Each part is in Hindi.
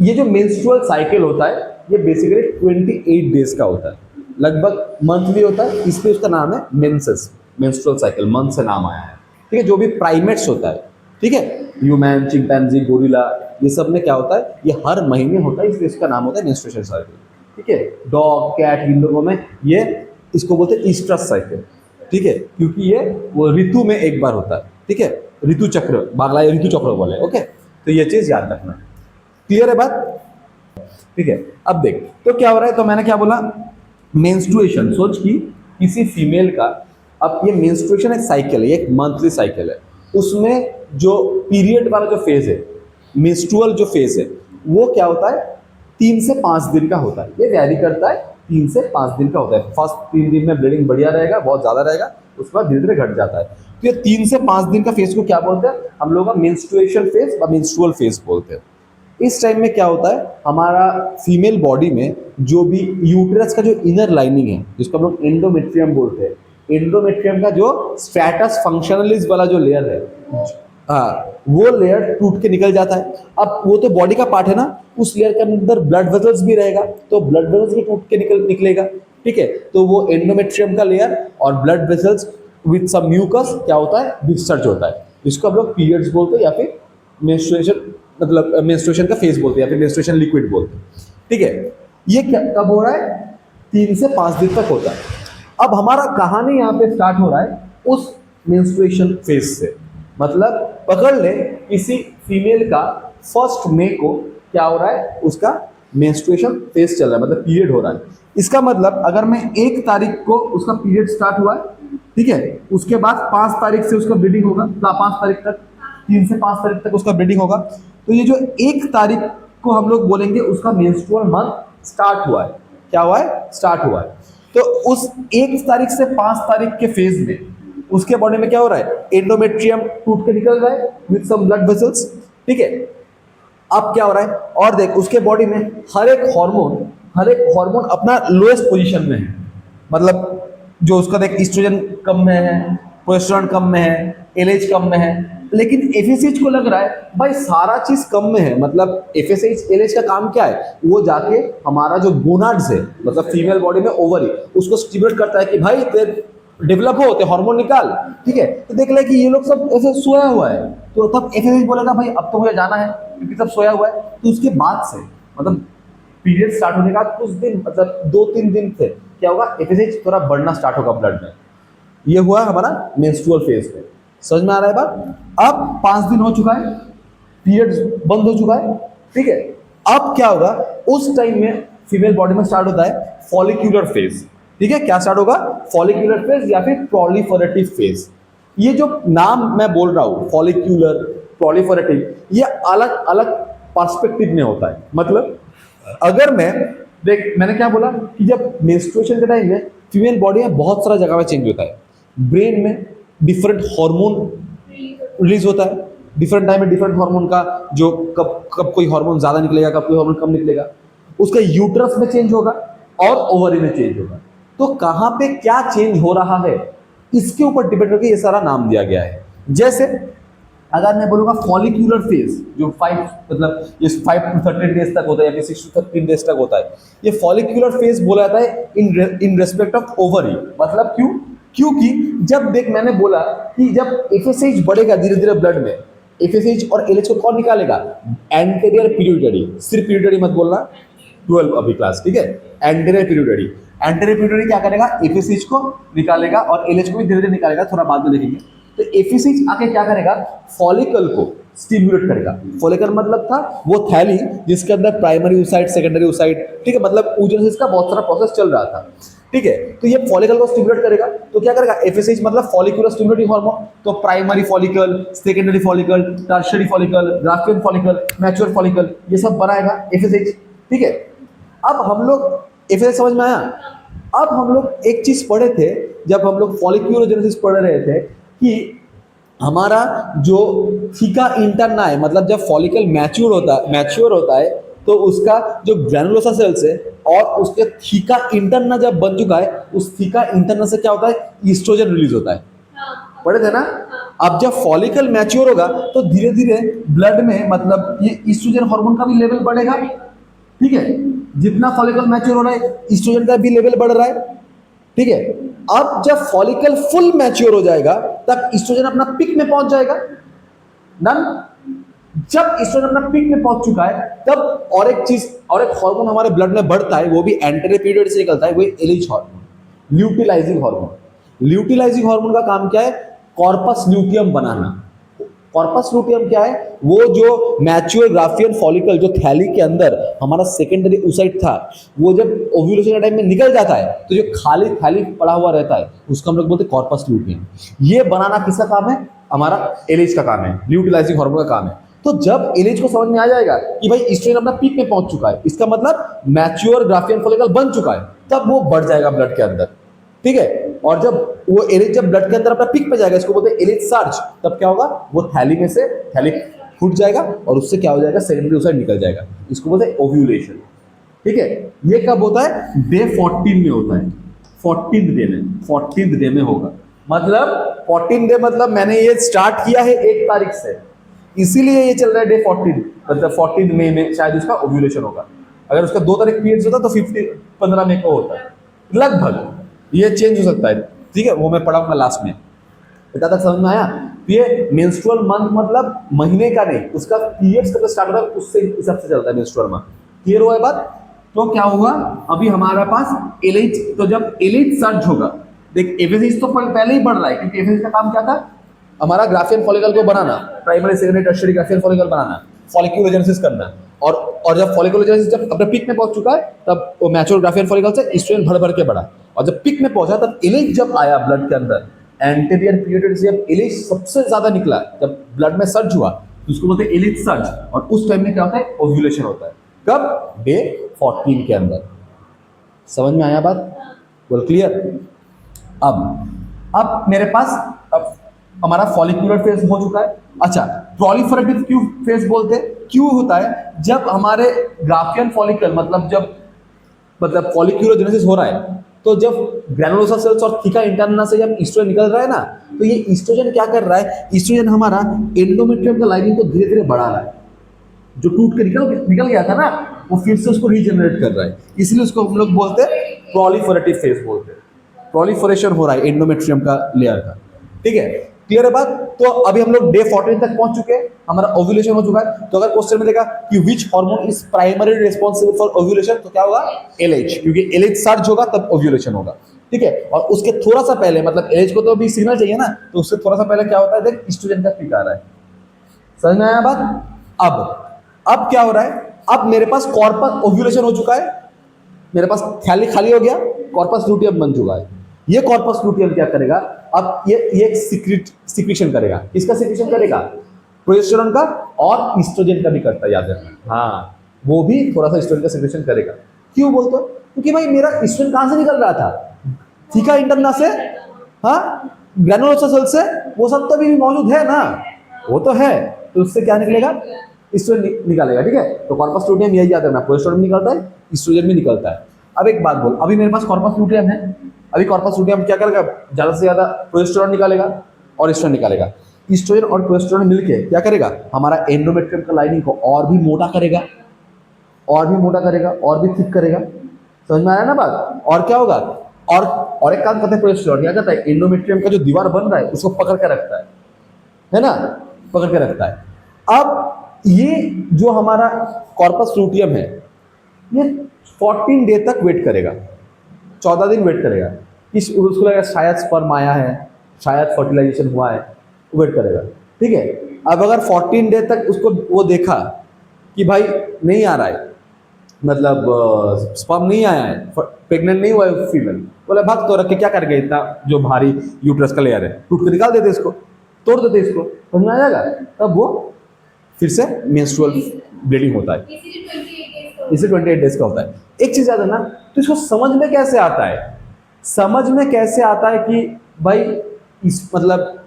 ये जो मेंस्ट्रुअल साइकिल होता है ये बेसिकली 28 डेज का होता है, लगभग मंथली होता है, इसलिए उसका नाम है मेंसेस, मेंस्ट्रुअल साइकिल, मंथ से नाम आया है। ठीक है, जो भी प्राइमेट्स होता है, ठीक है, ह्यूमन, चिंपैंजी, गोरिल्ला, ये सब में क्या होता है, ये हर महीने होता है, इसलिए इसका नाम होता है मेंस्ट्रुएशन साइकिल। ठीक है, डॉग, कैट, इन लोगों में ये इसको बोलते हैं ईस्ट्रस साइकिल। ठीक है, क्योंकि ये वो ऋतु में एक बार होता है। ठीक है, ऋतु चक्र, बांग्ला ऋतु चक्र बोले। ओके, तो ये चीज याद रखना। क्लियर है बात? ठीक है, अब देख तो क्या हो रहा है, तो मैंने क्या बोला, मेंस्ट्रुएशन। सोच कि किसी फीमेल का, अब ये मेंस्ट्रुएशन एक साइकिल है, एक मंथली साइकिल है, उसमें जो पीरियड वाला जो फेज है, मेंस्ट्रुअल जो फेज है, वो क्या होता है, 3 से 5 दिन का होता है। ये वैरी करता है, 3 से 5 दिन का होता है। फर्स्ट 3 दिन में ब्लीडिंग बढ़िया रहेगा, बहुत ज्यादा रहेगा, उसके बाद धीरे धीरे घट जाता है। तो ये 3 से 5 दिन का फेज को क्या बोलते हैं हम लोग, मेंस्ट्रुएशन फेज या मेंस्ट्रुअल फेज बोलते हैं। इस टाइम में क्या होता है, हमारा फीमेल बॉडी में जो भी यूटेरस का जो इनर लाइनिंग है, जिसको हम लोग एंडोमेट्रियम बोलते हैं, एंडोमेट्रियम का जो स्ट्रैटस फंक्शनलिस वाला जो लेयर है, हाँ, वो लेयर टूट के निकल जाता है। अब वो तो बॉडी का पार्ट है ना, उस लेयर के अंदर ब्लड वेसल्स भी रहेगा, तो ब्लड वेसल्स भी टूट के निकलेगा। ठीक है, तो वो एंडोमेट्रियम का लेयर और blood vessels with some mucus क्या होता है, डिस्चार्ज होता है, जिसको हम लोग पीरियड्स बोलते हैं, या फिर मेंस्ट्रुएशन, मतलब मेंस्ट्रुएशन का फेज बोलते हैं, या फिर मेंस्ट्रुएशन लिक्विड बोलते हैं। ठीक है, ये कब हो रहा है, 3 से 5 दिन तक होता है। अब हमारा कहानी यहाँ पे स्टार्ट हो रहा है उस मेंस्ट्रुएशन फेज से। मतलब पकड़ ले, किसी फीमेल का 1 मई को क्या हो रहा है, उसका मेंस्ट्रुएशन फेज चल रहा है, मतलब पीरियड हो रहा है। इसका मतलब अगर मैं 1 तारीख को उसका पीरियड स्टार्ट हुआ है, ठीक है, उसके बाद 5 तारीख से उसका ब्लीडिंग होगा, 5 तारीख तक, 3 से 5 तारीख तक उसका ब्लीडिंग होगा। तो ये जो 1 तारीख को हम लोग बोलेंगे उसका मेंस्ट्रुअल मंथ स्टार्ट हुआ है। क्या हुआ है, स्टार्ट हुआ है। तो उस 1 तारीख से 5 तारीख के फेज में उसके बॉडी में क्या हो रहा है, एंडोमेट्रियम टूट के निकल रहा है विद सम ब्लड वेसल्स। ठीक है, अब क्या हो रहा है, और देख उसके बॉडी में हर एक हार्मोन अपना लोएस्ट पोजीशन में है। मतलब जो उसका देख, ईस्ट्रोजन कम में है, प्रोजेस्टेरोन कम में है, एलएच कम में है, लेकिन एफएसएच को लग रहा है भाई सारा चीज कम में है। मतलब एफएसएच एलएच का काम क्या है, वो जाके हमारा जो गोनाड्स है, मतलब फीमेल बॉडी में ओवरी, उसको स्टिमुलेट करता है कि भाई डेवलप हो, तो हार्मोन निकाल। ठीक है, तो देख ले कि ये लोग सब ऐसे सोया हुआ है, तो तब एफएसएच बोलेगा भाई अब तो मुझे जाना है, क्योंकि सब सोया हुआ है। तो उसके बाद से, मतलब पीरियड स्टार्ट होने का कुछ दिन, मतलब 2-3 दिन से क्या होगा, एफएसएच थोड़ा बढ़ना स्टार्ट होगा ब्लड में। ये हुआ हमारा मेंस्ट्रुअल फेज में। समझ में आ रहा है बात? अब 5 दिन हो चुका है, पीरियड बंद हो चुका है। ठीक है, अब क्या होगा, उस टाइम में फीमेल बॉडी में स्टार्ट होता है फॉलिक्यूलर फेज। ठीक है, क्या स्टार्ट होगा, फॉलिक्यूलर फेज या फिर प्रोलिफरेटिव फेज। ये जो नाम मैं बोल रहा हूं, फॉलिक्यूलर, प्रोलिफरेटिव, ये अलग अलग पर्सपेक्टिव में होता है। मतलब अगर मैं देख, मैंने क्या बोला कि जब मेंस्ट्रुएशन के टाइम में फीमेल बॉडी में बहुत सारा जगह में चेंज होता है। ब्रेन में डिफरेंट हार्मोन रिलीज होता है, डिफरेंट टाइम में डिफरेंट हार्मोन का, जो कब कोई हार्मोन ज्यादा निकलेगा, कब कोई हार्मोन कम निकलेगा। उसका यूट्रस में चेंज होगा और ओवरी में चेंज होगा। तो कहां पे क्या चेंज हो रहा है, इसके ऊपर डिपेंड करके ये सारा नाम दिया गया है। जैसे अगर मैं बोलूंगा फॉलिक्यूलर फेज, जो 5 मतलब ये 5 to 13 डेज तक होता है, या फिर 6 to 13 डेज तक होता है, ये फॉलिक्यूलर फेज बोला जाता है इन रेस्पेक्ट ऑफ ओवरी। मतलब क्यों, क्योंकि जब देख मैंने बोला कि जब एफएसएच बढ़ेगा धीरे धीरे ब्लड में, एफएसएच और एलएच को कौन निकालेगा, एंटीरियर पिट्यूटरी। सिर्फ पिट्यूटरी मत बोलना, 12 अभी क्लास, ठीक है, एंटीरियर पिट्यूटरी। एंटीरियर पिट्यूटरी क्या करेगा, एफएसएच को निकालेगा और एलएच को भी धीरे धीरे निकालेगा, थोड़ा बाद में देखेंगे। तो एफएसएच आके क्या करेगा, फॉलिकल को स्टिमुलेट करेगा। फॉलिकल मतलब था वो थैली जिसके अंदर प्राइमरी oocyte, सेकेंडरी oocyte, ठीक है, मतलब oogenesis का बहुत सारा प्रोसेस चल रहा था। ठीक है, तो ये फॉलिकल को स्टिमुलेट करेगा, तो क्या करेगा, एफएसएच मतलब फॉलिकुलर स्टिमुलेटिंग हार्मोन। तो primary follicle, secondary follicle, tertiary follicle, Graafian follicle, mature follicle, ये सब बनाएगा एफएसएच। ठीक है, अब हम लोग एफएसएच समझ में आया। अब हम लोग एक चीज पढ़े थे जब हम लोग फॉलिक्यूलोजेनेसिस पढ़ रहे थे कि हमारा जो थीका इंटरना है, मतलब जब फॉलिकल मैच्योर होता है तो उसका जो ग्रैनुलोसा सेल्स है और उसके थीका इंटरना जब बन चुका है, उस थीका इंटरना से क्या होता है, ईस्ट्रोजन रिलीज होता है। पढ़े थे ना? अब जब फॉलिकल मैच्योर होगा तो धीरे धीरे ब्लड में मतलब ये ईस्ट्रोजन हार्मोन का भी लेवल बढ़ेगा, ठीक है। जितना फॉलिकल मैच्योर हो रहा है ईस्ट्रोजन का भी लेवल बढ़ रहा है, ठीक है। अब जब फॉलिकल फुल मैच्योर हो जाएगा तब ईस्ट्रोजन अपना पिक में पहुंच जाएगा। डन। जब ईस्ट्रोजन अपना पीक में पहुंच चुका है तब और एक चीज, और एक हार्मोन हमारे ब्लड में बढ़ता है, वो भी एंटीरियर पीरियड से निकलता है, वो एलिच हार्मोन, ल्यूटिलाइजिंग हार्मोन। ल्यूटिलाइजिंग हार्मोन का काम क्या है? कॉर्पस ल्यूटियम बनाना। कॉर्पस ल्यूटियम क्या है? वो जो मैच्योर ग्राफियन फॉलिकल जो थैली के अंदर हमारा सेकेंडरी oocyte था, वो जब ओव्यूलेशन के टाइम में निकल जाता है तो जो खाली थैली पड़ा हुआ रहता है उसको हम लोग बोलते हैं कॉर्पस ल्यूटियम। ये बनाना किसका काम है? हमारा एलिच का काम है, ल्यूटिलाइजिंग हार्मोन का काम है। तो जब एलिच को समझ में आ जाएगा कि भाई ईस्ट्रोजन अपना पीक में पहुंच चुका है, इसका मतलब मैच्योर ग्राफियन फॉलिकल बन चुका है, तब वो बढ़ जाएगा ब्लड के अंदर, ठीक है। और जब वो एलिच जब ब्लड के अंदर अपना पीक पे जाएगा, इसको बोलते हैं एलिच सर्ज, तब क्या होगा? वो थैली में से थैली फूट जाएगा और उससे क्या हो जाएगा? सेकेंडरी oocyte निकल जाएगा, इसको बोलते हैं ओव्यूलेशन, ठीक है। ये कब होता है? डे 14 में होता है, 14th डे में, 14th डे में होगा। मतलब 14 डे मतलब मैंने ये स्टार्ट किया है 1 तारीख से, इसीलिए ये चल रहा है डे 14, मतलब 14 मई में शायद उसका ओव्यूलेशन होगा। अगर उसका 2 तारीख पीरियड्स होता तो 15 मई को होता है लगभग, ये चेंज हो सकता है, ठीक है। वो मैं पढ़ाऊंगा लास्ट में। इतना तक समझ में आया? ये मेंस्ट्रुअल मंथ मतलब महीने का नहीं, उसका पीरियड्स कब स्टार्ट होता है उससे हिसाब से चलता है मेंस्ट्रुअल मंथ। क्लियर हुआ है बात? तो क्या होगा अभी हमारे पास एलिच, तो जब एलिच सर्ज होगा, देख एफएसएच तो पहले ही बढ़ रहा है, क्योंकि एफएसएच का काम क्या था? हमारा ग्राफियन फॉलिकल को बनाना, primary secondary tertiary Graafian follicle बनाना, फॉलिक्यूलोजेनेसिस करना। और जब फॉलिक्यूलोजेनेसिस जब अपने पीक में पहुंच चुका है तब वो मैच्योर ग्राफियन फॉलिकल से ईस्ट्रोजन भर भर के बढ़ा, और जब पीक में पहुंचा तब एलिच जब आया ब्लड के अंदर, एंटीरियर पीरियड से जब एलिच सबसे ज्यादा निकला, जब ब्लड में सर्ज हुआ तो उसको बोलते हैं एलिच सर्ज, और उस टाइम में क्या होता है? ओव्यूलेशन होता है। कब? डे 14 के अंदर। समझ में आया बात? बोल क्लियर? अब मेरे पास अब हमारा फॉलिक्यूलर फेज हो चुका है। अच्छा, प्रोलिफरेटिव क्यों फेज बोलते हैं? क्यों होता है? जब हमारे ग्राफियन फॉलिकल मतलब फॉलिक्यूलोजेनेसिस हो रहा है, तो जब ग्रैनुलोसा सेल्स और थीका इंटरना से जब ईस्ट्रोजन निकल रहा है ना, तो ये ईस्ट्रोजन क्या कर रहा है? ईस्ट्रोजन हमारा एंडोमेट्रियम का लाइनिंग को धीरे धीरे बढ़ा रहा है, जो टूट के निकल गया था ना, वो फिर से उसको रीजनरेट कर रहा है, इसलिए उसको हम लोग बोलते हैं प्रोलिफरेटिव फेज बोलते हैं। प्रोलिफरेशन हो रहा है एंडोमेट्रियम का लेयर का, ठीक है। क्लियर है बात? तो अभी हम लोग डे 14 तक पहुंच चुके हैं, हमारा ओव्यूलेशन हो चुका है। तो अगर क्वेश्चन मिलेगा कि which hormone is primary responsible for ovulation, तो क्या होगा? एलएच, क्योंकि एलएच सर्ज होगा तब ओव्यूलेशन होगा, ठीक है। और उसके थोड़ा सा पहले, मतलब एलएच को तो अभी सिग्नल चाहिए ना, तो उससे थोड़ा सा पहले क्या होता है? देख ईस्ट्रोजन का पीक आ रहा है। समझ में आया बात? अब क्या हो रहा है? अब मेरे पास कॉर्पस ओव्यूलेशन हो चुका है, मेरे पास थैली खाली हो गया, कॉर्पस लूटियम बन चुका है। ये कॉर्पस लूटियम क्या करेगा? अब ये सिक्रीशन करेगा। किसका सिक्रीशन करेगा? प्रोजेस्टेरोन का, और ईस्ट्रोजन का भी करता है, याद रखना। हाँ, वो भी थोड़ा सा ईस्ट्रोजन का सिक्रीशन करेगा। क्यों बोलते हो? क्योंकि भाई मेरा ईस्ट्रोजन कहां से निकल रहा था? थीका इंटरना से, हाँ, ग्रैनुलोसा सेल से, वो सब तो अभी मौजूद है ना, वो तो है। तो उससे क्या निकलेगा? ईस्ट्रोजन निकालेगा, ठीक है। तो कॉर्पस लूटियम यही याद रखना, प्रोजेस्टेरोन निकलता है, ईस्ट्रोजन भी निकलता है। अब एक बात बोल, अभी मेरे पास कॉर्पस लूटियम है, अभी कॉर्पस लूटियम क्या करेगा? ज्यादा से ज्यादा प्रोजेस्टेरोन निकालेगा और ईस्ट्रोजन निकालेगा। ईस्ट्रोजन और प्रोजेस्टेरोन मिलके क्या करेगा? हमारा एंडोमेट्रियम का लाइनिंग को और भी मोटा करेगा, और भी मोटा करेगा, और भी थिक करेगा। समझ में आया ना बात? और क्या होगा? और एक काम करते हैं, प्रोजेस्टेरोन क्या करता है? एंडोमेट्रियम का जो दीवार बन रहा है उसको पकड़ के रखता है ना, पकड़ के रखता है। अब ये जो हमारा कॉर्पस लूटियम है, ये 14 डे तक वेट करेगा, 14 दिन वेट करेगा। उसको लगेगा शायद स्पर्म आया है, शायद फर्टिलाइजेशन हुआ है, वेट करेगा, ठीक है। अब अगर 14 डे तक उसको वो देखा कि भाई नहीं आ रहा है, मतलब स्पर्म नहीं आया है, प्रेग्नेंट नहीं हुआ है फीमेल, बोले भाग तो रख के क्या करेंगे, इतना जो भारी यूट्रस का लेयर है, टूट के निकाल देते इसको, तोड़ देते इसको, समझ में आ जाएगा। तब वो फिर से मेंस्ट्रुअल ब्लीडिंग होता है, इसे 28 डेज का होता है। एक चीज याद है ना, तो इसको समझ में कैसे आता है? समझ में कैसे आता है कि भाई इस मतलब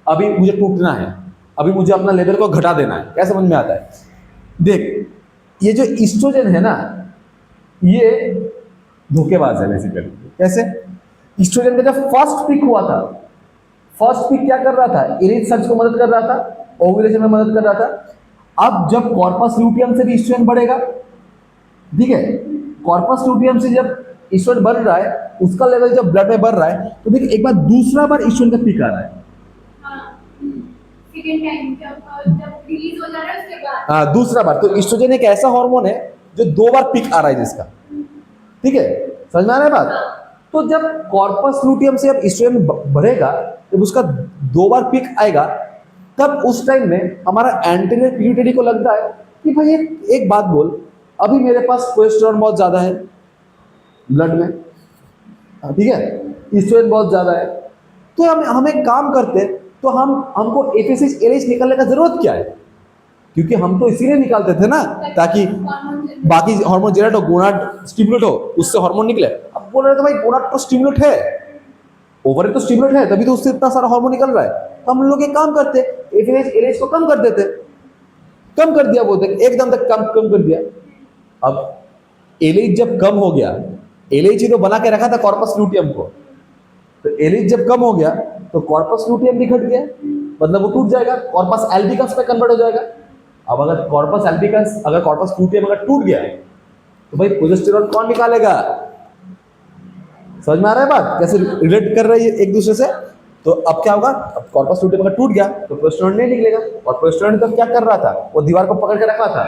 अभी मुझे टूटना है, अभी मुझे अपना लेवल को घटा देना है, क्या समझ में आता है? देख, ये जो ईस्ट्रोजन है ना, ये धोखेबाज है बेसिकली। कैसे? ईस्ट्रोजन का जब फर्स्ट पिक हुआ था, फर्स्ट पीक क्या कर रहा था, इरेज सर्च को मदद कर रहा था, ओव्यूलेशन में मदद कर रहा था। अब जब कॉर्पस ल्यूटियम से भी ईस्ट्रोजन बढ़ेगा, ठीक है, कॉर्पस ल्यूटियम से जब ईस्ट्रोजन बढ़ रहा है, उसका लेवल जब ब्लड में बढ़ रहा है, तो देखिए एक बार दूसरा बार ईस्ट्रोजन का पीक आ रहा है। सेकंड टाइम जब रिलीज हो जा रहा है उसके बाद हाँ, दूसरा बार। तो ईस्ट्रोजन एक ऐसा हार्मोन है जो 2 बार पीक आ रहा है जिसका, ठीक है, समझ में आ रहा है बात। तो जब कॉर्पस लूटियम से अब ईस्ट्रोजन बढ़ेगा, जब उसका 2 बार पीक आएगा, तब उस टाइम में हमारा एंटीरियर पिट्यूटरी को लगता है कि भाई एक बात बोल, अभी मेरे पास कोलेस्ट्रॉल बहुत ज्यादा है ब्लड में, ठीक है, ईस्ट्रोजन बहुत ज्यादा है, तो हम एक काम करते, तो हमको एफएसएच एलएच निकालने का जरूरत क्या है, क्योंकि हम तो इसीलिए निकालते थे ना ताकि बाकी हार्मोन जनरेट हो, गोनाड स्टिमुलेट हो, उससे हार्मोन निकले। अब बोल रहे थे भाई गोनाड तो स्टिमुलेट है, ओवरी तो स्टिमुलेट है, तभी तो उससे इतना सारा हार्मोन निकल रहा है। तो हम लोग एक काम करते, एफएसएच एलएच को कम कर देते, कम कर दिया, बोलते एकदम तक कम कर दिया। अब एलएच जब कम हो गया, एलएच ही तो बना के रखा था कॉर्पस लूटियम को, तो एलएच जब कम हो गया तो कॉर्पस लूटियम भी घट गया, मतलब वो टूट जाएगा, कॉर्पस एल्बिकस में कन्वर्ट हो जाएगा। अब अगर कॉर्पस एल्बिकस, अगर कॉर्पस लूटियम अगर टूट गया, तो भाई प्रोजेस्टेरॉन कौन निकालेगा? समझ में आ रहा है बात, कैसे रिलेट कर रही है एक दूसरे से। तो अब क्या होगा, अब कॉर्पस लूटियम अगर टूट गया तो प्रोजेस्टेरॉन नहीं निकलेगा, और प्रोजेस्टेरॉन तो क्या कर रहा था, वो दीवार को पकड़ के रखा था,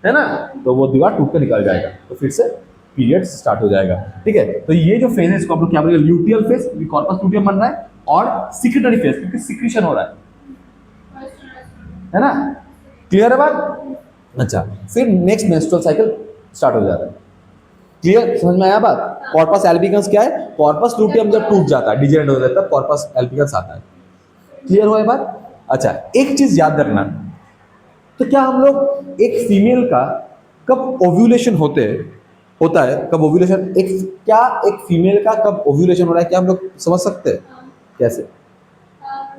है ना, तो वो दीवार टूट कर निकल जाएगा, तो फिर से पीरियड स्टार्ट हो जाएगा, ठीक है। तो ये जो फेज है इसको हम लोग क्या बोलेंगे, ल्यूटियल फेज, कॉर्पस लूटियम बन रहा है, और सिक्रेटरी फेज क्योंकि सिक्रीशन हो रहा है ना, क्लियर है बात। अच्छा, फिर नेक्स्ट मेंस्ट्रुअल साइकिल स्टार्ट हो जाता है, क्लियर, समझ में आया बात। कॉर्पस एल्बिकस क्या है, कॉर्पस लूटियम जब टूट जाता है, डिजेनरेट हो जाता है, कॉर्पस एल्बिकस आता है, क्लियर हुआ है बात। अच्छा, एक चीज याद रखना, तो क्या हम लोग एक फीमेल का कब ओव्यूलेशन होता है, कब ओव्यूलेशन, एक फीमेल का कब ओव्यूलेशन हो रहा है, क्या हम लोग समझ सकते हैं कैसे?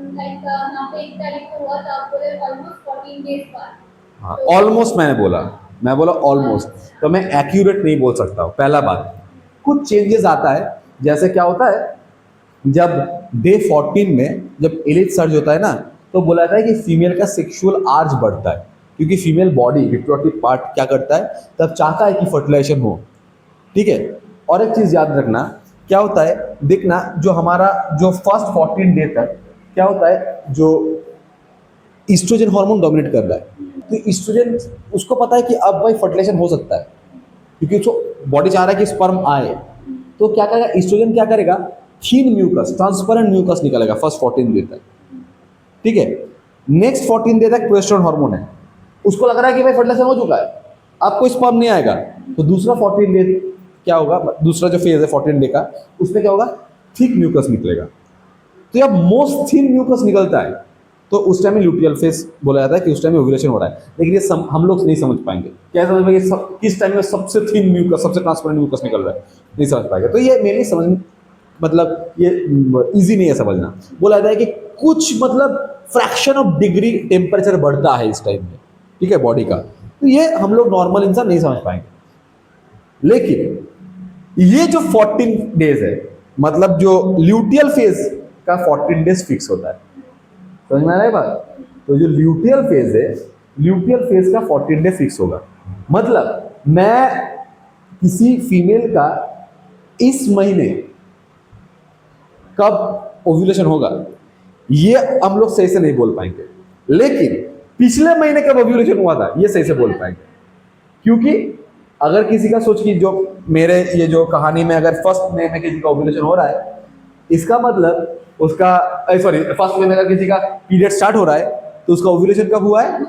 लाइक यहाँ पे 1 तारीख को हुआ था, बोले ऑलमोस्ट 14 डेज बाद। हाँ, ऑलमोस्ट मैं बोला ऑलमोस्ट, तो मैं एक्यूरेट नहीं बोल सकता हूँ। पहला बात, कुछ चेंजेस आता है, जैसे क्या होता है, जब डे 14 में जब एलिच सर्ज होता है ना, तो बोला जाता है कि फीमेल का सेक्सुअल आर्ज बढ़ता है, क्योंकि फीमेल बॉडी रिप्रोडक्टिव पार्ट क्या करता है, तब चाहता है कि फर्टिलाइजेशन हो, ठीक है। और एक चीज याद रखना, क्या होता है, देखना जो हमारा जो फर्स्ट 14 डे तक क्या होता है, जो ईस्ट्रोजन हार्मोन डोमिनेट कर रहा है, तो ईस्ट्रोजन उसको पता है कि अब भाई फर्टिलाइजेशन हो सकता है, क्योंकि उसको बॉडी चाह रहा है कि स्पर्म आए, तो क्या करेगा, ईस्ट्रोजन क्या करेगा, थीन म्यूकस, ट्रांसपेरेंट म्यूकस निकलेगा फर्स्ट 14 डे तक, ठीक है। नेक्स्ट 14 डे तक प्रोजेस्टेरोन हार्मोन है, उसको लग रहा है कि भाई फर्टिलाइजेशन हो चुका है, अब कोई स्पर्म नहीं आएगा, तो दूसरा 14 डे क्या होगा, दूसरा जो फेज है 14 डे का, उसमें क्या होगा, थिक म्यूकस निकलेगा। तो जब मोस्ट थिन म्यूकस निकलता है, तो उस टाइम में ल्यूटियल फेज बोला जाता है कि उस टाइम में ओव्यूलेशन हो रहा है। लेकिन ये हम लोग नहीं समझ पाएंगे, क्या समझ पाएंगे किस टाइम में सबसे थिन म्यूकस, सबसे ट्रांसपेरेंट म्यूकस निकल रहा है, नहीं समझ पाएगा। तो ये मेनली समझ, मतलब ये इजी नहीं है समझना। बोला जाता है कि कुछ मतलब फ्रैक्शन ऑफ डिग्री टेम्परेचर बढ़ता है इस टाइम में, ठीक है, बॉडी का, तो ये हम लोग नॉर्मल इंसान नहीं समझ पाएंगे। लेकिन ये जो 14 डेज है, मतलब जो ल्यूटियल फेज का 14 डेज फिक्स होता है, समझ में आ रहा है बात। तो जो ल्यूटियल फेज है, ल्यूटियल फेज का 14 डे फिक्स होगा, मतलब मैं किसी फीमेल का इस महीने कब ओव्यूलेशन होगा ये हम लोग सही से नहीं बोल पाएंगे, लेकिन पिछले महीने कब ओव्यूलेशन हुआ था ये सही से बोल पाएंगे। क्योंकि अगर किसी का सोच की जो मेरे ये जो कहानी में अगर फर्स्ट महीने में किसी का ओव्यूलेशन हो रहा है, इसका मतलब उसका सॉरी फर्स्ट महीने में अगर किसी का पीरियड स्टार्ट हो रहा है, तो उसका ओव्यूलेशन कब हुआ है,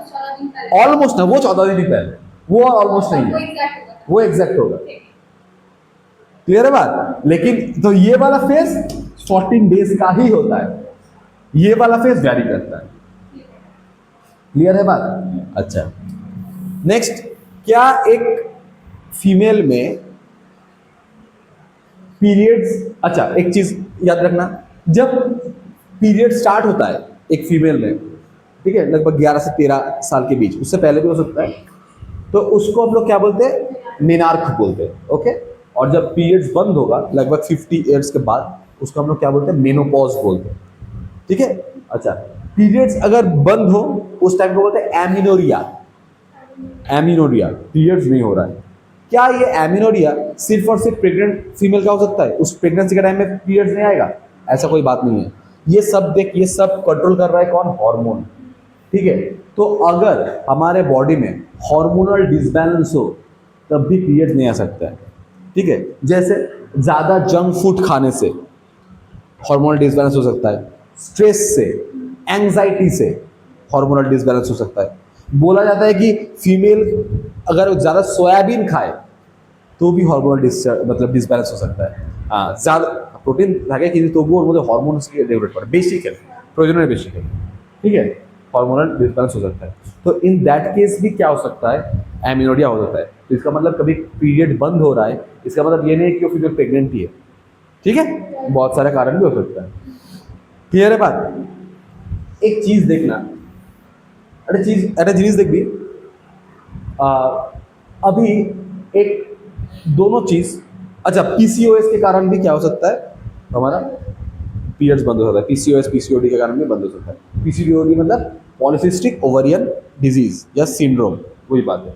ऑलमोस्ट ना, वो 14 दिन पहले, वो ऑलमोस्ट नहीं है, वो एग्जैक्ट होगा, क्लियर है बात। लेकिन तो ये वाला फेज 14 डेज का ही होता है, ये वाला फेज वैरी करता है, क्लियर है बात। अच्छा, नेक्स्ट, क्या एक फीमेल में पीरियड्स, अच्छा एक चीज याद रखना, जब पीरियड स्टार्ट होता है एक फीमेल में, ठीक है, लगभग 11 से 13 साल के बीच, उससे पहले भी हो सकता है, तो उसको हम लोग क्या बोलते हैं, मेनार्क बोलते हैं, ओके। और जब पीरियड्स बंद होगा लगभग 50 ईयर्स के बाद, उसको हम लोग क्या बोलते हैं, मेनोपॉज बोलते हैं, ठीक है। अच्छा, पीरियड्स अगर बंद हो उस टाइम को बोलते हैं एमिनोरिया। एमिनोरिया, पीरियड्स नहीं हो रहा है। क्या ये एमिनोरिया सिर्फ और सिर्फ प्रेग्नेंट फीमेल का हो सकता है, उस प्रेगनेंसी के टाइम में पीरियड्स नहीं आएगा? ऐसा कोई बात नहीं है। ये सब देख, ये सब कंट्रोल कर रहा है कौन? हार्मोन। ठीक है। तो अगर हमारे बॉडी में हार्मोनल डिसबैलेंस हो तब भी पीरियड्स नहीं आ सकता है। ठीक है। जैसे ज़्यादा जंक फूड खाने से हार्मोनल डिसबैलेंस हो सकता है, स्ट्रेस से, एंजाइटी से हार्मोनल डिसबैलेंस हो सकता है। बोला जाता है कि फीमेल अगर ज़्यादा सोयाबीन खाए तो भी हार्मोनल मतलब डिसबैलेंस हो सकता है। हाँ, ज़्यादा प्रोटीन থাকে কিন্তু তবুও ওর মধ্যে হরমোনসকে রেগুলেট করে বেসিক্যালি, প্রয়োজনের বেসিক্যালি। ठीक है, हार्मोनल डिसबैलेंस हो सकता है। तो इन दैट केस भी क्या हो सकता है? एमिनोरिया हो सकता है। तो इसका मतलब कभी पीरियड बंद हो रहा है, इसका मतलब ये नहीं है कि वो फीमेल प्रेग्नेंट ही है। ठीक है, बहुत सारे कारण भी हो सकता है। क्लियर है बात? एक चीज देखना, একটা জিনিস দেখবি, अभी एक दोनों चीज। अच्छा, पीसीओएस के कारण भी क्या हो सकता है? हमारा पीरियड्स बंद हो सकता है। पीसीओएस पीसीओडी के कारण भी बंद हो सकता है। पीसीओडी मतलब पॉलिसिस्टिक ओवरियन डिजीज या सिंड्रोम, वही बात है।